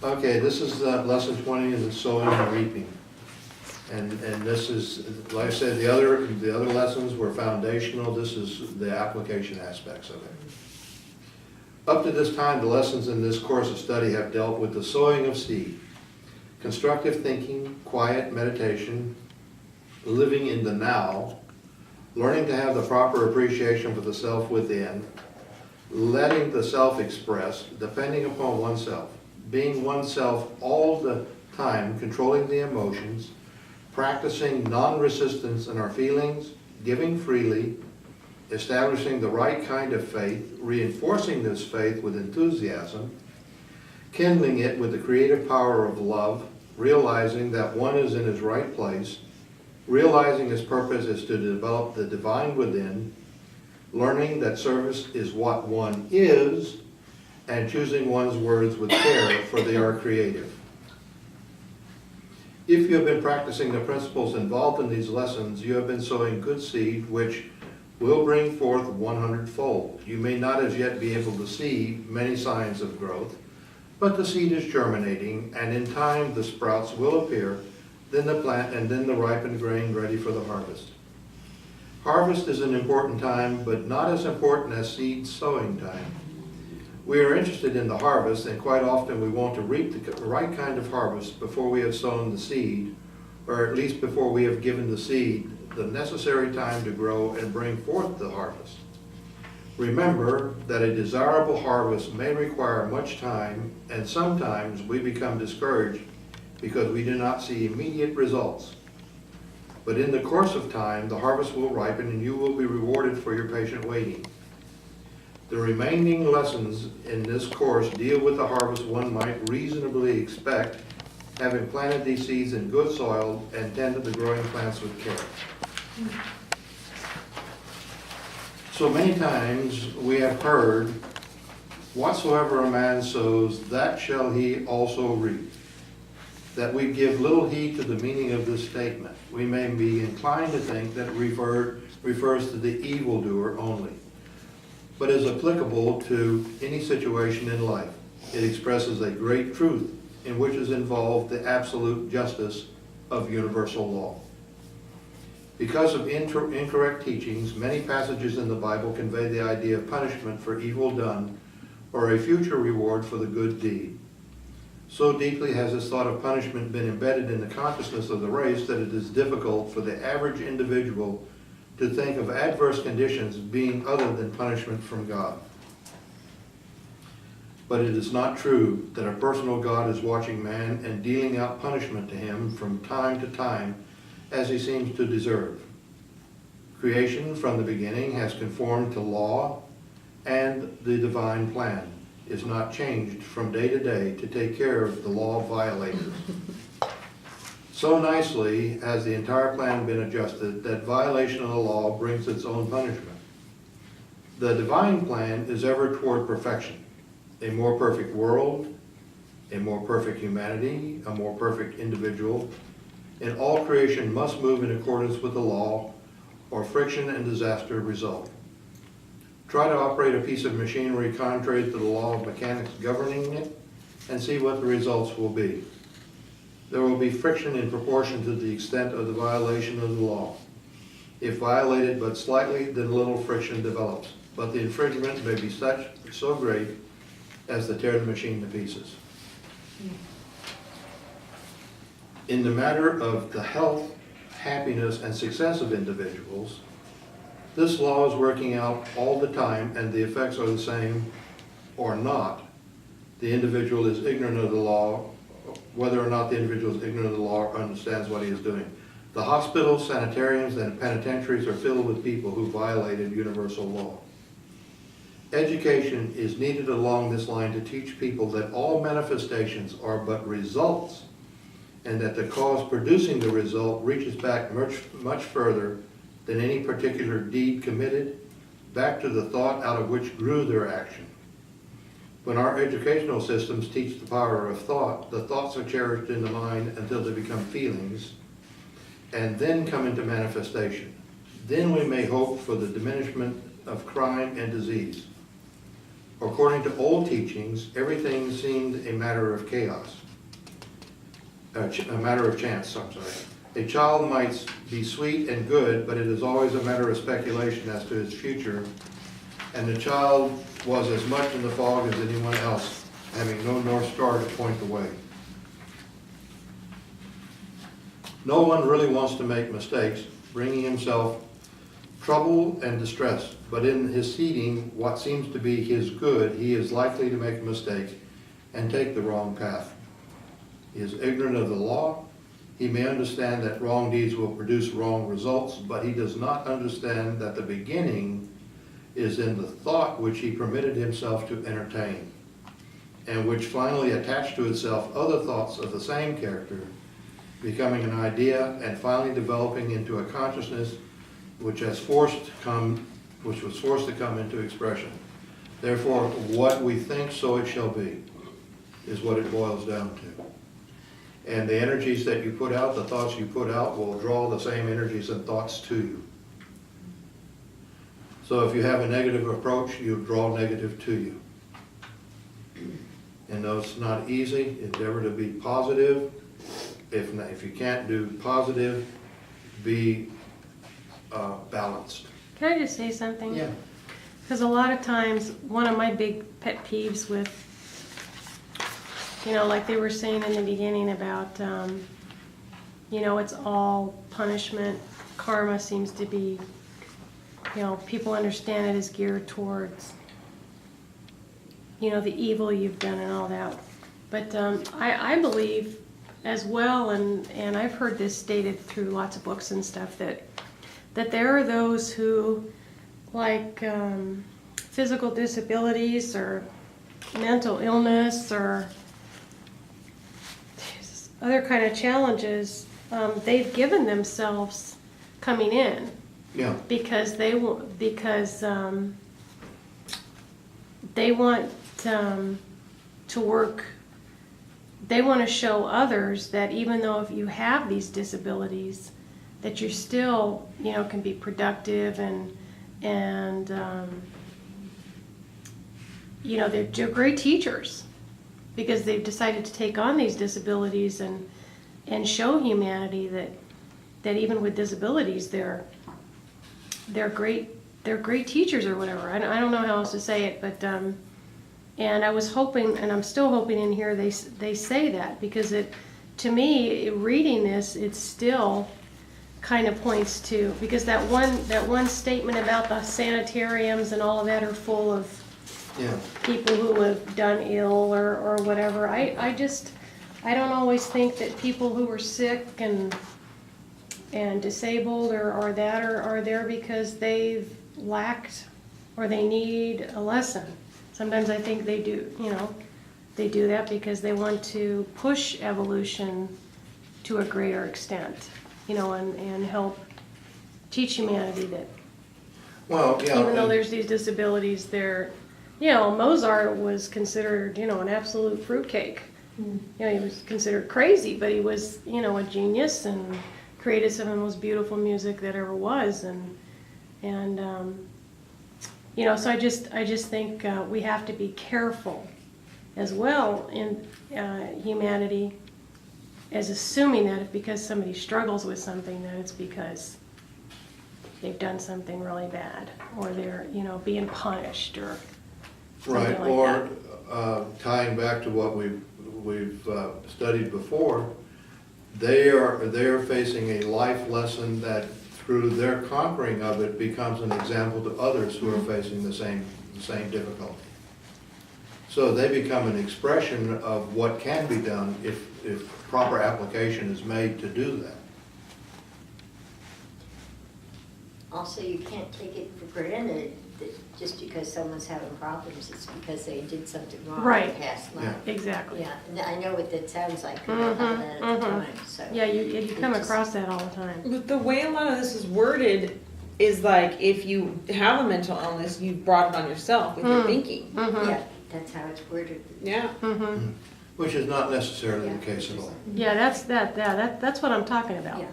Okay, this is lesson 20 of the sowing and reaping. And this is, like I said, the other lessons were foundational. This is the application aspects of it. Up to this time, the lessons in this course of study have dealt with the sowing of seed, constructive thinking, quiet meditation, living in the now, learning to have the proper appreciation for the self within, letting the self express, depending upon oneself, being oneself all the time, controlling the emotions, practicing non-resistance in our feelings, giving freely, establishing the right kind of faith, reinforcing this faith with enthusiasm, kindling it with the creative power of love, realizing that one is in his right place, realizing his purpose is to develop the divine within, learning that service is what one is, and choosing one's words with care, for they are creative. If you have been practicing the principles involved in these lessons, you have been sowing good seed, which will bring forth 100-fold. You may not as yet be able to see many signs of growth, but the seed is germinating, and in time the sprouts will appear, then the plant, and then the ripened grain ready for the harvest. Harvest is an important time, but not as important as seed sowing time. We are interested in the harvest, and quite often we want to reap the right kind of harvest before we have sown the seed, or at least before we have given the seed the necessary time to grow and bring forth the harvest. Remember that a desirable harvest may require much time, and sometimes we become discouraged because we do not see immediate results. But in the course of time, the harvest will ripen and you will be rewarded for your patient waiting. The remaining lessons in this course deal with the harvest one might reasonably expect, having planted these seeds in good soil and tended the growing plants with care. So many times we have heard, whatsoever a man sows, that shall he also reap. That we give little heed to the meaning of this statement. We may be inclined to think that it refers to the evildoer only, but is applicable to any situation in life. It expresses a great truth in which is involved the absolute justice of universal law. Because of incorrect teachings, many passages in the Bible convey the idea of punishment for evil done or a future reward for the good deed. So deeply has this thought of punishment been embedded in the consciousness of the race that it is difficult for the average individual to think of adverse conditions being other than punishment from God. But it is not true that a personal God is watching man and dealing out punishment to him from time to time as he seems to deserve. Creation from the beginning has conformed to law, and the divine plan is not changed from day to day to take care of the law violators. So nicely has the entire plan been adjusted that violation of the law brings its own punishment. The divine plan is ever toward perfection, a more perfect world, a more perfect humanity, a more perfect individual, and all creation must move in accordance with the law, or friction and disaster result. Try to operate a piece of machinery contrary to the law of mechanics governing it, and see what the results will be. There will be friction in proportion to the extent of the violation of the law. If violated but slightly, then little friction develops, but the infringement may be so great as to tear the machine to pieces. In the matter of the health, happiness, and success of individuals, this law is working out all the time, and the effects are the same or not. The individual is ignorant of the law, whether or not the individual is ignorant of the law or understands what he is doing. The hospitals, sanitariums, and penitentiaries are filled with people who violated universal law. Education is needed along this line to teach people that all manifestations are but results, and that the cause producing the result reaches back much further than any particular deed committed, back to the thought out of which grew their action. When our educational systems teach the power of thought, the thoughts are cherished in the mind until they become feelings, and then come into manifestation. Then we may hope for the diminishment of crime and disease. According to old teachings, everything seemed a matter of chaos, a matter of chance, I'm sorry. A child might be sweet and good, but it is always a matter of speculation as to its future, and the child was as much in the fog as anyone else, having no North Star to point the way. No one really wants to make mistakes, bringing himself trouble and distress, but in his seeding what seems to be his good, he is likely to make a mistake and take the wrong path. He is ignorant of the law. He may understand that wrong deeds will produce wrong results, but he does not understand that the beginning is in the thought which he permitted himself to entertain, and which finally attached to itself other thoughts of the same character, becoming an idea and finally developing into a consciousness which was forced to come into expression. Therefore, what we think, so it shall be, is what it boils down to. And the energies that you put out, the thoughts you put out, will draw the same energies and thoughts to you. So if you have a negative approach, you draw negative to you. And though it's not easy, endeavor to be positive. If you can't do positive, be balanced. Can I just say something? Yeah. Because a lot of times, one of my big pet peeves with, like they were saying in the beginning about, it's all punishment. Karma seems to be, people understand it as geared towards, the evil you've done and all that. But I believe as well, and I've heard this stated through lots of books and stuff, that there are those who, like physical disabilities or mental illness or other kind of challenges, they've given themselves coming in. Yeah. Because they want to work. They want to show others that even though if you have these disabilities, that you still, can be productive and they're great teachers because they've decided to take on these disabilities and show humanity that even with disabilities, they're great teachers or whatever. I don't know how else to say it, but and I was hoping, and I'm still hoping in here they say that, because to me, reading this, it still kind of points to, because that one statement about the sanitariums and all of that are full of people who have done ill or whatever. I don't always think that people who are sick and disabled or that are there because they've lacked or they need a lesson. Sometimes I think they do, they do that because they want to push evolution to a greater extent, and help teach humanity that even though there's these disabilities, Mozart was considered, an absolute fruitcake. He was considered crazy, but he was, a genius and created some of the most beautiful music that ever was, so I just think we have to be careful as well in humanity, as assuming that if because somebody struggles with something, that it's because they've done something really bad or they're being punished or something like or that. Tying back to what we've studied before, they are facing a life lesson that through their conquering of it becomes an example to others who are facing the same difficulty. So they become an expression of what can be done if proper application is made to do that. Also, you can't take it for granted that just because someone's having problems, it's because they did something wrong in the past life. Yeah. Exactly. Yeah, and I know what that sounds like, because I thought that at the time, so. Yeah, you come across that all the time. But the way a lot of this is worded is like, if you have a mental illness, you've brought it on yourself with your thinking. Yeah, that's how it's worded. Yeah. Which is not necessarily the case at all. Yeah, that's what I'm talking about. Yeah.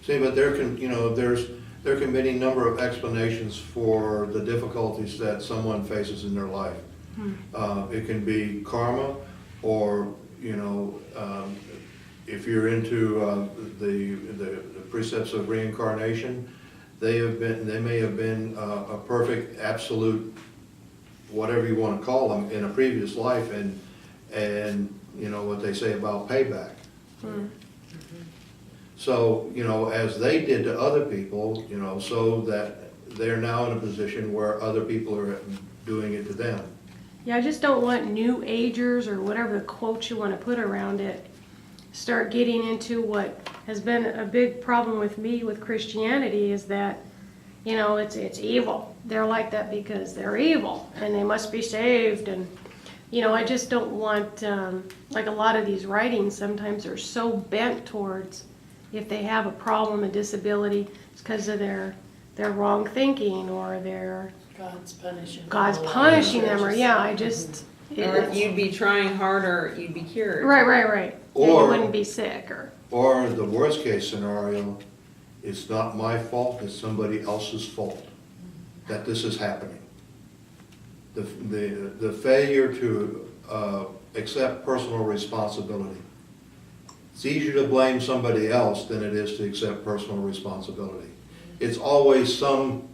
See, but there's there can be any number of explanations for the difficulties that someone faces in their life. It can be karma, or, you know, if you're into the precepts of reincarnation, they may have been a perfect, absolute, whatever you want to call them, in a previous life, and you know what they say about payback. So, you know, as they did to other people, you know, so that they're now in a position where other people are doing it to them. Yeah, I just don't want new agers, or whatever the quote you want to put around it, start getting into what has been a big problem with me with Christianity, is that, you know, it's evil. They're like that because they're evil and they must be saved. And, you know, I just don't want, like a lot of these writings sometimes are so bent towards, if they have a problem, a disability, it's because of their wrong thinking, or God's punishing them. God's them, or yeah, I just. Or if you'd be trying harder, you'd be cured. Right. Yeah, you Or- wouldn't be sick, or. Or the worst case scenario, it's not my fault, it's somebody else's fault that this is happening. The failure to accept personal responsibility. It's easier to blame somebody else than it is to accept personal responsibility. It's always someone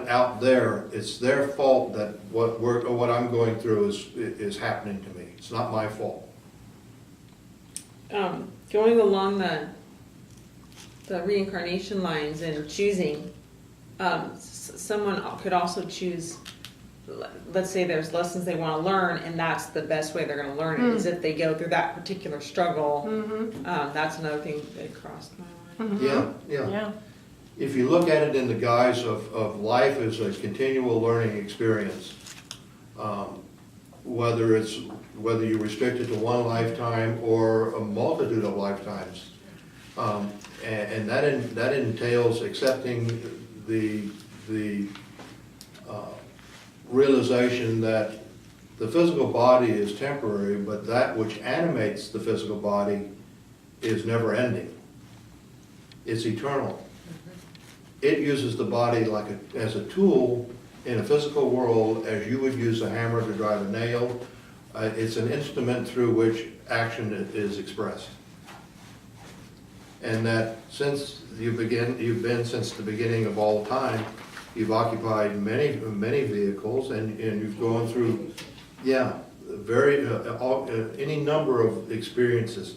out there, it's their fault that what I'm going through is happening to me. It's not my fault. Going along the reincarnation lines and choosing, someone could also choose, let's say there's lessons they want to learn, and that's the best way they're going to learn it, is if they go through that particular struggle. That's another thing that crossed my mind. Yeah. If you look at it in the guise of life as a continual learning experience, whether you restrict it to one lifetime or a multitude of lifetimes, and that entails accepting the realization that the physical body is temporary, but that which animates the physical body is never ending. It's eternal. It uses the body as a tool in a physical world, as you would use a hammer to drive a nail. It's an instrument through which action is expressed. And that since you've been since the beginning of all time, you've occupied many vehicles, and you've gone through, any number of experiences.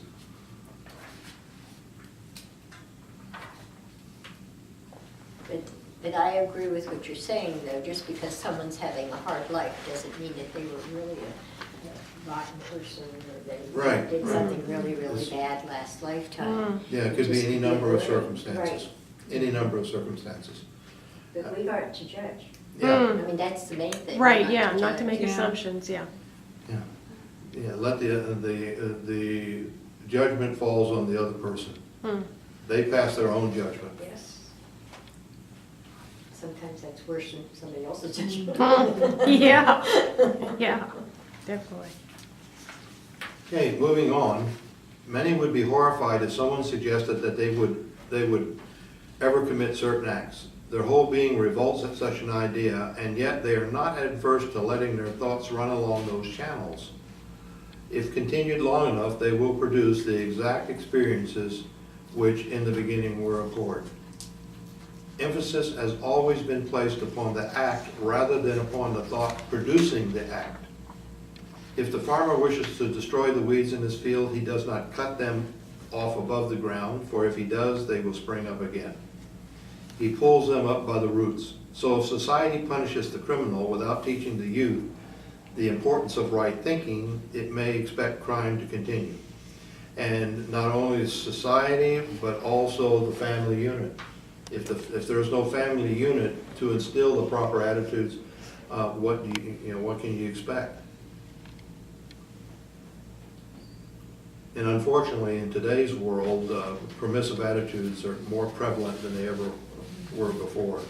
But I agree with what you're saying, though. Just because someone's having a hard life doesn't mean that they were really a rotten person, or they did something really bad last lifetime. Yeah, it could be any number of circumstances. Right. Any number of circumstances. But we aren't to judge. Yeah. I mean, that's the main thing. Right, We're yeah, not to judge. make Yeah. assumptions, yeah. Yeah, let the judgment falls on the other person. They pass their own judgment. Yes. Sometimes that's worse than somebody else's judgment. Yeah, definitely. Okay, moving on. Many would be horrified if someone suggested that they would ever commit certain acts. Their whole being revolts at such an idea, and yet they are not adverse to letting their thoughts run along those channels. If continued long enough, they will produce the exact experiences which in the beginning were abhorred. Emphasis has always been placed upon the act rather than upon the thought producing the act. If the farmer wishes to destroy the weeds in his field, he does not cut them off above the ground, for if he does, they will spring up again. He pulls them up by the roots. So if society punishes the criminal without teaching the youth the importance of right thinking, it may expect crime to continue. And not only society, but also the family unit. If there's no family unit to instill the proper attitudes, what can you expect? And unfortunately, in today's world, permissive attitudes are more prevalent than they ever were before.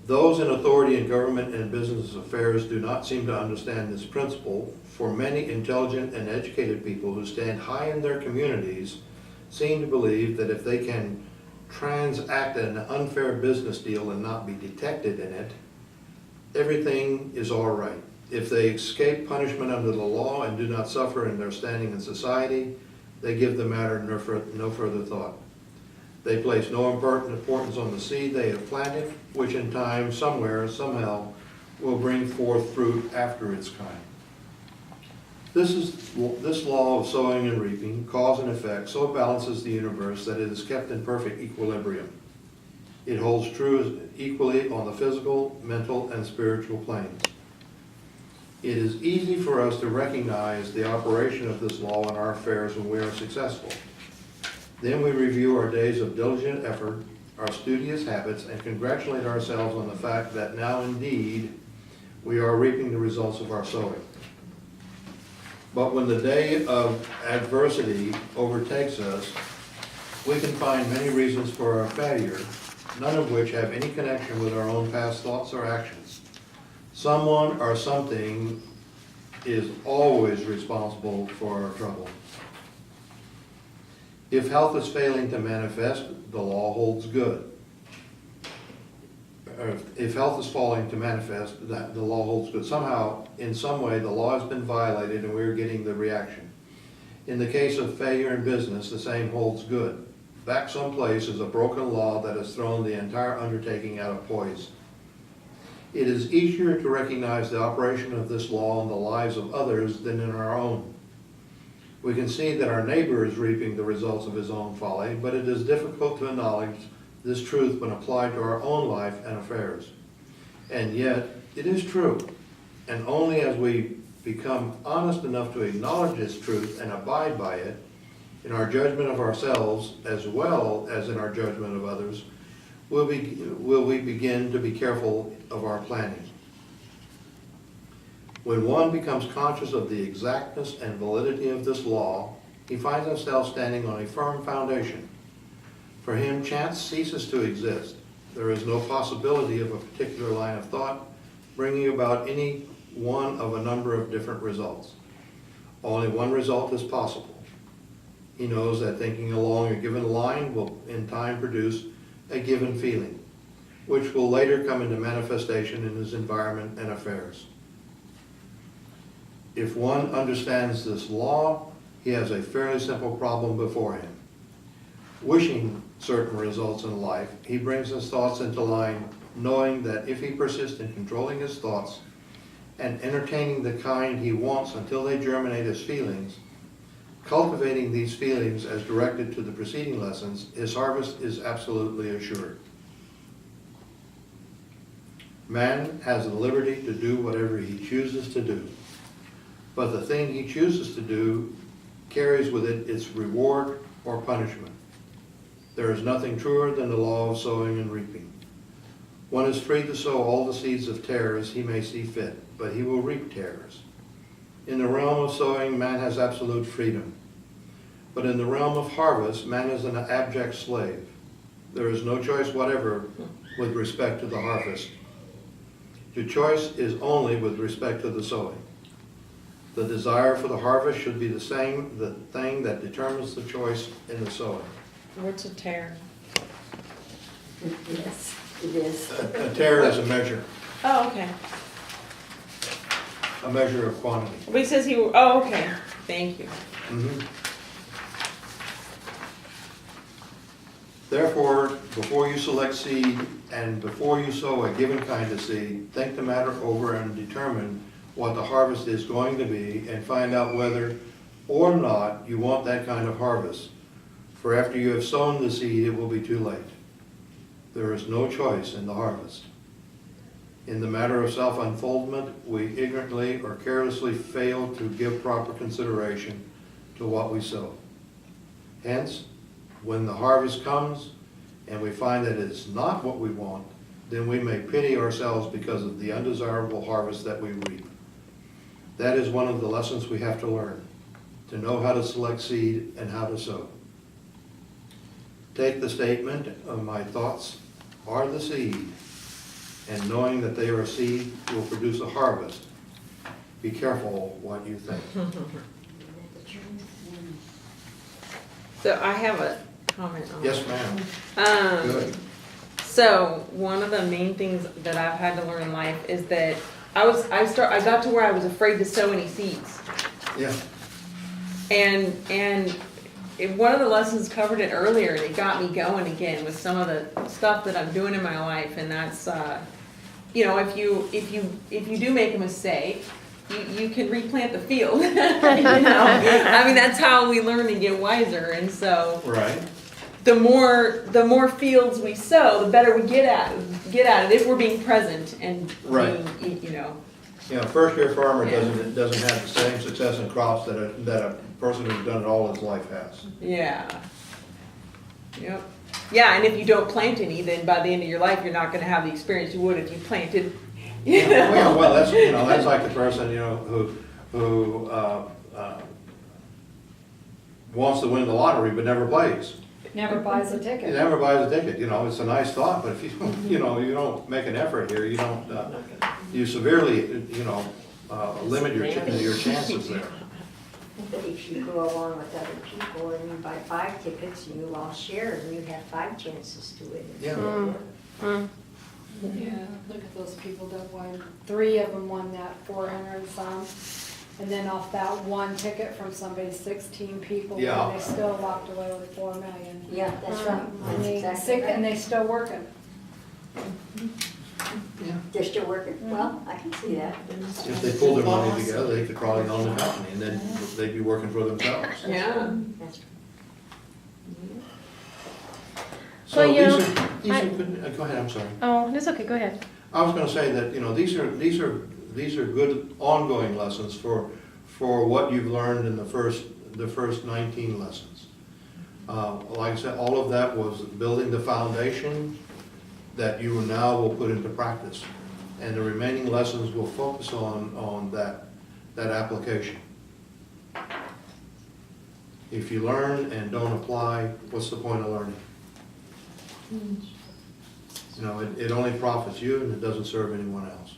Those in authority in government and business affairs do not seem to understand this principle, for many intelligent and educated people who stand high in their communities seem to believe that if they can transact an unfair business deal and not be detected in it, everything is all right. If they escape punishment under the law and do not suffer in their standing in society, they give the matter no further thought. They place no importance on the seed they have planted, which in time, somewhere, somehow, will bring forth fruit after its kind. This law of sowing and reaping, cause and effect, so balances the universe that it is kept in perfect equilibrium. It holds true equally on the physical, mental, and spiritual planes. It is easy for us to recognize the operation of this law in our affairs when we are successful. Then we review our days of diligent effort, our studious habits, and congratulate ourselves on the fact that now indeed we are reaping the results of our sowing. But when the day of adversity overtakes us, we can find many reasons for our failure, none of which have any connection with our own past thoughts or actions. Someone or something is always responsible for our trouble. If health is failing to manifest, the law holds good. Or if health is failing to manifest, the law holds good. Somehow, in some way, the law has been violated and we're getting the reaction. In the case of failure in business, the same holds good. Back someplace is a broken law that has thrown the entire undertaking out of poise. It is easier to recognize the operation of this law in the lives of others than in our own. We can see that our neighbor is reaping the results of his own folly, but it is difficult to acknowledge this truth when applied to our own life and affairs. And yet, it is true, and only as we become honest enough to acknowledge this truth and abide by it, in our judgment of ourselves as well as in our judgment of others, will we begin to be careful of our planning. When one becomes conscious of the exactness and validity of this law, he finds himself standing on a firm foundation. For him, chance ceases to exist. There is no possibility of a particular line of thought bringing about any one of a number of different results. Only one result is possible. He knows that thinking along a given line will in time produce a given feeling, which will later come into manifestation in his environment and affairs. If one understands this law, he has a fairly simple problem before him. Wishing certain results in life, he brings his thoughts into line, knowing that if he persists in controlling his thoughts and entertaining the kind he wants until they germinate as feelings, cultivating these feelings as directed to the preceding lessons, his harvest is absolutely assured. Man has the liberty to do whatever he chooses to do, but the thing he chooses to do carries with it its reward or punishment. There is nothing truer than the law of sowing and reaping. One is free to sow all the seeds of tares he may see fit, but he will reap tares. In the realm of sowing, man has absolute freedom. But in the realm of harvest, man is an abject slave. There is no choice whatever with respect to the harvest. The choice is only with respect to the sowing. The desire for the harvest should be the thing that determines the choice in the sowing. What's a tear? Yes, it is. A tare is a measure Oh, okay. of quantity. But he says oh, okay. Thank you. Mhm. Therefore, before you select seed and before you sow a given kind of seed, think the matter over and determine what the harvest is going to be and find out whether or not you want that kind of harvest. For after you have sown the seed, it will be too late. There is no choice in the harvest. In the matter of self-unfoldment, we ignorantly or carelessly fail to give proper consideration to what we sow. Hence, when the harvest comes and we find that it is not what we want, then we may pity ourselves because of the undesirable harvest that we reap. That is one of the lessons we have to learn, to know how to select seed and how to sow. Take the statement of my thoughts are the seed, and knowing that they are a seed will produce a harvest. Be careful what you think. So I have comment on. Yes, ma'am. Good. So one of the main things that I've had to learn in life is that I got to where I was afraid to sow any seeds. Yeah, One of the lessons covered it earlier, and it got me going again with some of the stuff that I'm doing in my life, and that's, if you do make a mistake, you can replant the field. I mean, that's how we learn and get wiser, and so right. the more fields we sow, the better we get at it if we're being present and Right. being, You know, first-year farmer doesn't have the same success in crops that a person who's done it all his life has. Yeah. Yep. Yeah, and if you don't plant any, then by the end of your life, you're not going to have the experience you would if you planted. You know? Well, that's like the person, who wants to win the lottery but never plays. Never buys a He ticket. never buys a ticket, it's a nice thought, but if you don't, you don't make an effort here, you severely, limit your chances there. But if you go along with other people and you buy 5 tickets and you all share, and you have 5 chances to win. Yeah. Yeah, look at those people that won. 3 of them won that 400 and some. And then off that one ticket from somebody, 16 people, Yeah. and they still walked away with 4 million. Yeah, that's right. And That's they exactly sick, right. and they still working. They're still working? Well, I can see that. If they pulled their money together, they could probably own the company, and then they'd be working for themselves. Yeah. That's So Well, these are good, go ahead, I'm sorry. Oh, it's okay, go ahead. I was gonna say that, these are good ongoing lessons for what you've learned in the first 19 lessons. Like I said, all of that was building the foundation that you now will put into practice. And the remaining lessons will focus on that application. If you learn and don't apply, what's the point of learning? It only profits you and it doesn't serve anyone else.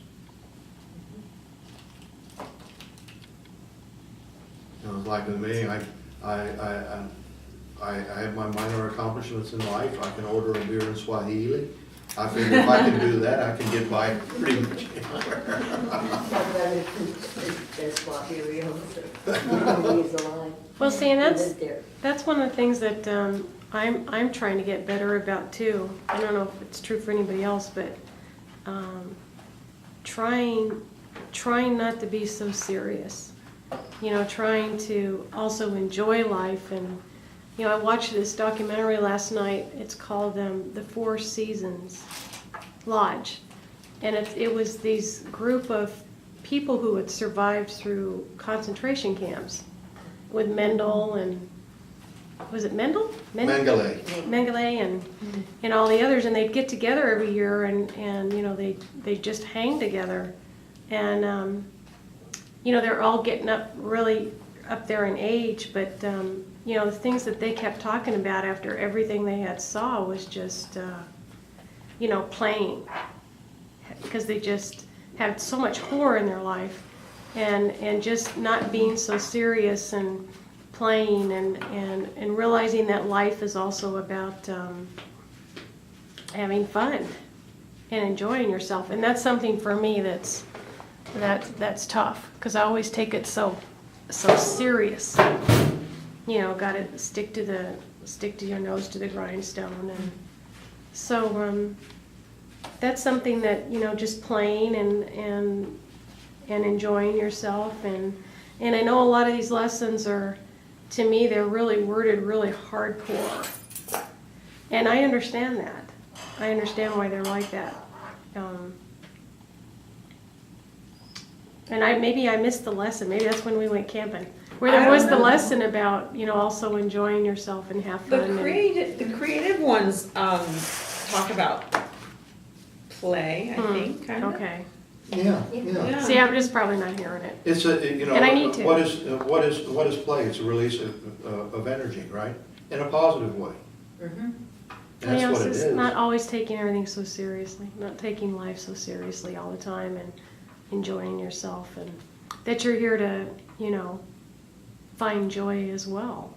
Like with me, I have my minor accomplishments in life. I can order a beer in Swahili. I figure if I can do that, I can get by pretty much anywhere. That's what he is alive. Well, see, and He lived there. that's one of the things that I'm trying to get better about too. I don't know if it's true for anybody else, but trying not to be so serious. Trying to also enjoy life. And I watched this documentary last night. It's called The Four Seasons Lodge, and it was these group of people who had survived through concentration camps with Mendel and was it Mendel? Mengele. Mengele and all the others, and they'd get together every year and they just hang together, and they're all getting up really up there in age, but the things that they kept talking about after everything they had saw was just playing, because they just had so much horror in their life, and just not being so serious and playing and realizing that life is also about having fun and enjoying yourself. And that's something for me that's tough, because I always take it so serious. Got to stick to your nose to the grindstone, and so that's something that just playing and enjoying yourself, and I know a lot of these lessons are, to me, they're really worded really hardcore, and I understand that. I understand why they're like that. And maybe I missed the lesson. Maybe that's when we went camping, where there was the lesson about also enjoying yourself and have fun. The creative ones talk about play, I think, kind of. Okay. Yeah. See, I'm just probably not hearing it. It's And I need to. What is play? It's a release of energy, right? In a positive way. Mhm. That's what it It's is. not always taking everything so seriously, not taking life so seriously all the time, and enjoying yourself, and that you're here to, find joy as well.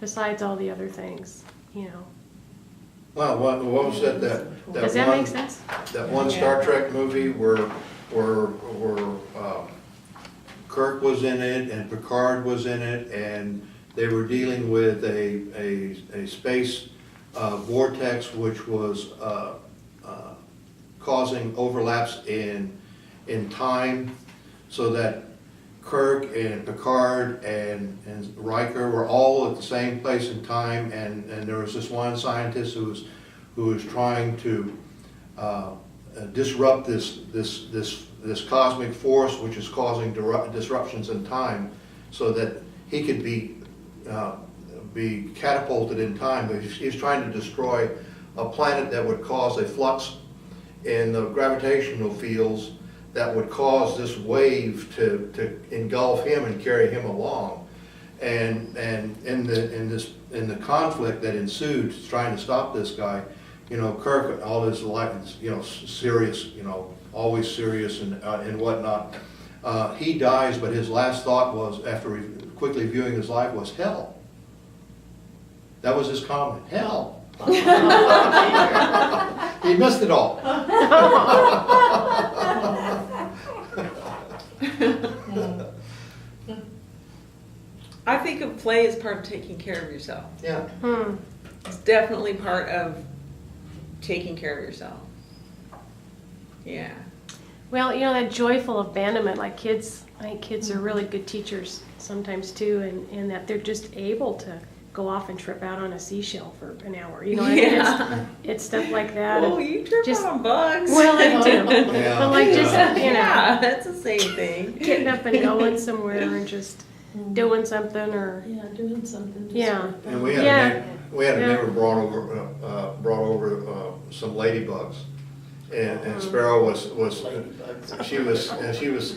besides all the other things, you know. Well, what was that Does that one- make sense? That one Star Trek movie where Kirk was in it and Picard was in it, and they were dealing with a space vortex which was causing overlaps in time, so that Kirk and Picard and Riker were all at the same place in time, and there was this one scientist who was trying to disrupt this cosmic force which is causing disruptions in time, so that he could be catapulted in time. But he's trying to destroy a planet that would cause a flux in the gravitational fields that would cause this wave to engulf him and carry him along. And in the conflict that ensued, trying to stop this guy, you know, Kirk, all his life, you know, serious, you know, always serious and whatnot. He dies, but his last thought was, after quickly viewing his life, was hell. That was his comment, hell. He missed it all. I think of play as part of taking care of yourself. Yeah. It's definitely part of taking care of yourself. Yeah. Well, you know, that joyful abandonment, like kids, I think kids are really good teachers sometimes too, and that they're just able to go off and trip out on a seashell for an hour. You know what I mean? It's stuff like that. Oh, you trip just- on bugs. Well, I do. Yeah. But like just, you know, Yeah, that's the same thing. getting up and going somewhere and just doing something or, Yeah, doing something. just Yeah. for fun. And we had Yeah. a neighbor brought over some ladybugs, and Sparrow was Ladybugs. she was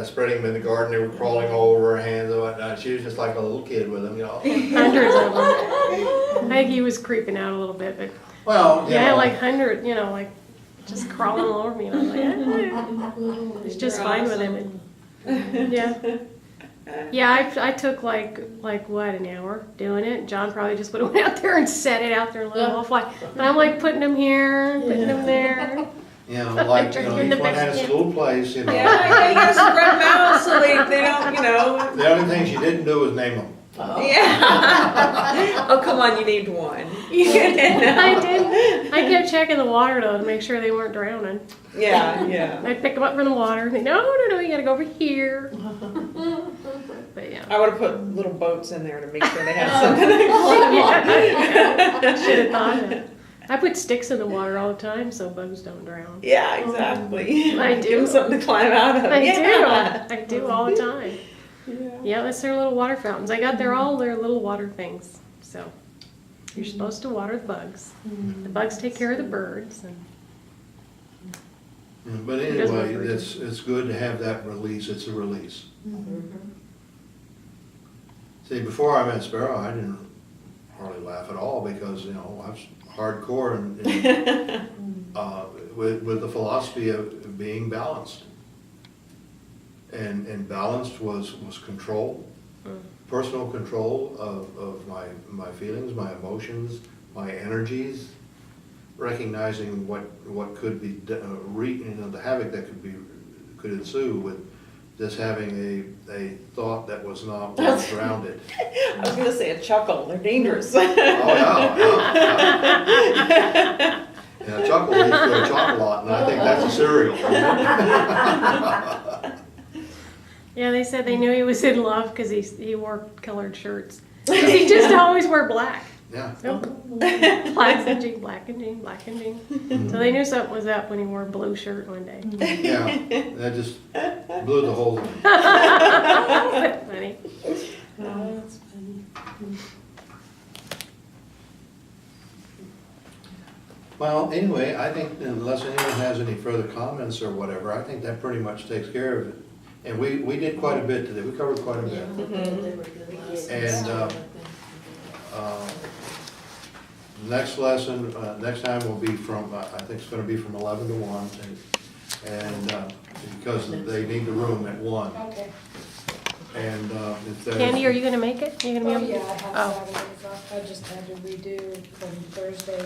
spreading them in the garden. They were crawling all over her hands and whatnot. She was just like a little kid with them, you know. hundreds of them. I think he was creeping out a little bit, but Well, you yeah, know, like hundred, you know, like just crawling all over me. And I was like, it's just They're fine with him. Yeah. Yeah, I took like what, an hour doing it. John probably just would have went out there and set it out there and let them all fly. But I'm like putting them here, putting them there. you know, like, you know, In the each one had its basket. little place, you know. Yeah, you gotta spread them out so they don't, you know. The only thing she didn't do was name them. Yeah. Oh, come on, you named one. I did. I kept checking the water though to make sure they weren't drowning. Yeah, yeah. I'd pick them up from the water and think, no, you gotta go over here. But yeah. I would have put little boats in there to make sure they had something to climb on. Should have thought of it. I put sticks in the water all the time so bugs don't drown. Yeah, exactly. I do. Give them something to climb out of. I do all the time. Yeah. Yeah, that's their little water fountains. I got all their little water things. So you're supposed to water the bugs. The bugs take care of the birds. And But It does work anyway, for it's good to have that release. It's a release. See, before I met Sparrow, I didn't hardly laugh at all because, you know, I was hardcore and with the philosophy of being balanced. And balanced was control, personal control of my feelings, my emotions, my energies, recognizing what could be, the havoc that could ensue with just having a thought that was not well grounded. I was gonna say a chuckle. They're dangerous. Oh, yeah. Yeah, Chuckle eats good chocolate, and I think that's a cereal. yeah, they said they knew he was in love because he wore colored shirts. 'Cause he just always wore black. Yeah. Black and jean, black and jean, black and jean. So they knew something was up when he wore a blue shirt one day. Yeah, that just blew the whole thing. That's funny. Oh, that's funny. Well, anyway, I think unless anyone has any further comments or whatever, I think that pretty much takes care of it. And we did quite a bit today, we covered quite a bit. They were good lessons. And, next lesson, next time will be from, I think it's gonna be from 11 to 1, and because they need the room at 1. Okay. And if there's. Candy, are you gonna make it? You gonna be Oh, able to? yeah, I have Oh. Saturdays off. I just had to redo from Thursday